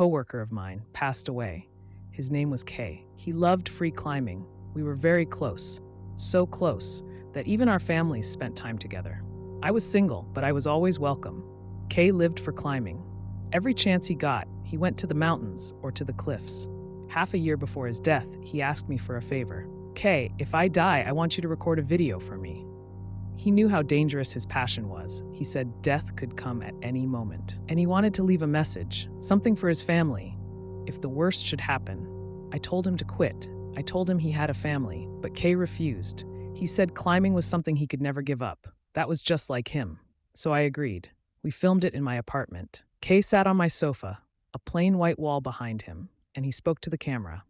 coworker of mine, passed away. His name was Kay. He loved free climbing. We were very close, so close that even our families spent time together. I was single, but I was always welcome. Kay lived for climbing. Every chance he got, he went to the mountains or to the cliffs. Half a year before his death, he asked me for a favor. Kay, if I die, I want you to record a video for me. He knew how dangerous his passion was. He said death could come at any moment. And he wanted to leave a message, something for his family. If the worst should happen, I told him to quit. I told him he had a family, but Kay refused. He said climbing was something he could never give up. That was just like him. So I agreed. We filmed it in my apartment. Kay sat on my sofa, a plain white wall behind him, and he spoke to the camera.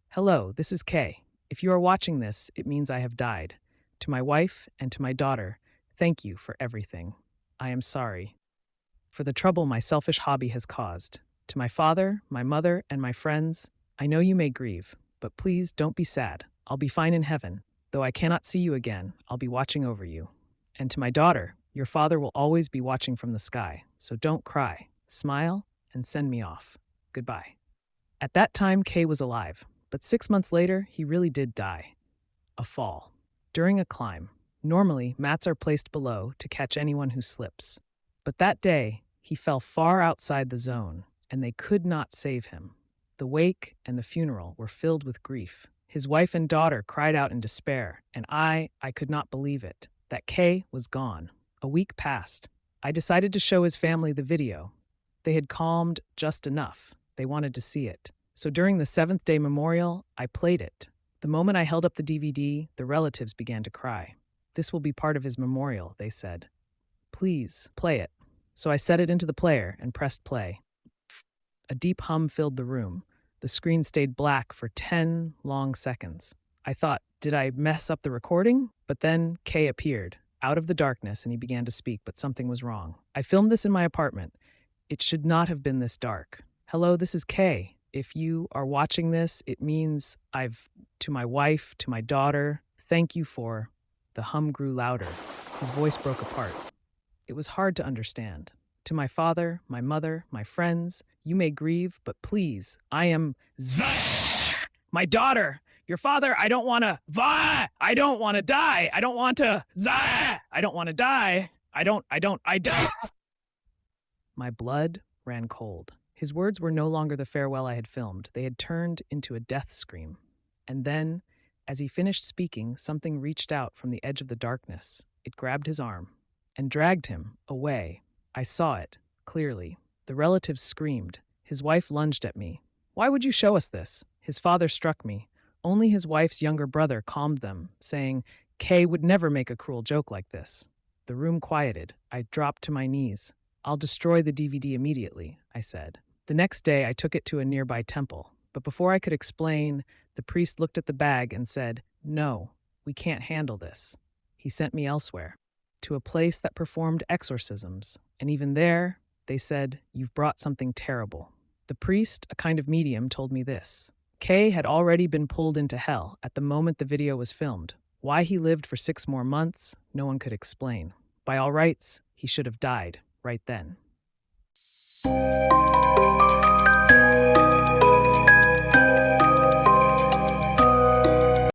Hello, this is Kay. If you are watching this, it means I have died. To my wife and to my daughter, thank you for everything. I am sorry for the trouble my selfish hobby has caused. To my father, my mother, and my friends, I know you may grieve, but please don't be sad. I'll be fine in heaven. Though I cannot see you again, I'll be watching over you. And to my daughter, your father will always be watching from the sky, so don't cry. Smile and send me off. Goodbye. At that time, Kay was alive, but 6 months later, he really did die. A fall. During a climb. Normally, mats are placed below to catch anyone who slips. But that day, he fell far outside the zone, and they could not save him. The wake and the funeral were filled with grief. His wife and daughter cried out in despair, and I could not believe it, that Kay was gone. A week passed. I decided to show his family the video. They had calmed just enough. They wanted to see it. So during the 7th day memorial, I played it. The moment I held up the DVD, the relatives began to cry. This will be part of his memorial, they said. Please, play it. So I set it into the player and pressed play. A deep hum filled the room. The screen stayed black for 10 long seconds. I thought, did I mess up the recording? But then Kay appeared, out of the darkness, and he began to speak, but something was wrong. I filmed this in my apartment. It should not have been this dark. Hello, this is Kay. If you are watching this, it means to my wife, to my daughter, thank you for... The hum grew louder. His voice broke apart. It was hard to understand. To my father, my mother, my friends, you may grieve, but please, I am... My daughter! Your father, I don't want to... I don't want to die! I don't want to... I don't want to die! I don't... My blood ran cold. His words were no longer the farewell I had filmed. They had turned into a death scream. And then, as he finished speaking, something reached out from the edge of the darkness. It grabbed his arm and dragged him away. I saw it clearly. The relatives screamed. His wife lunged at me. Why would you show us this? His father struck me. Only his wife's younger brother calmed them, saying, Kay would never make a cruel joke like this. The room quieted. I dropped to my knees. I'll destroy the DVD immediately, I said. The next day, I took it to a nearby temple. But before I could explain, the priest looked at the bag and said, No, we can't handle this. He sent me elsewhere, to a place that performed exorcisms. And even there, they said, You've brought something terrible. The priest, a kind of medium, told me this. Kay had already been pulled into hell at the moment the video was filmed. Why he lived for 6 more months, no one could explain. By all rights, he should have died right then.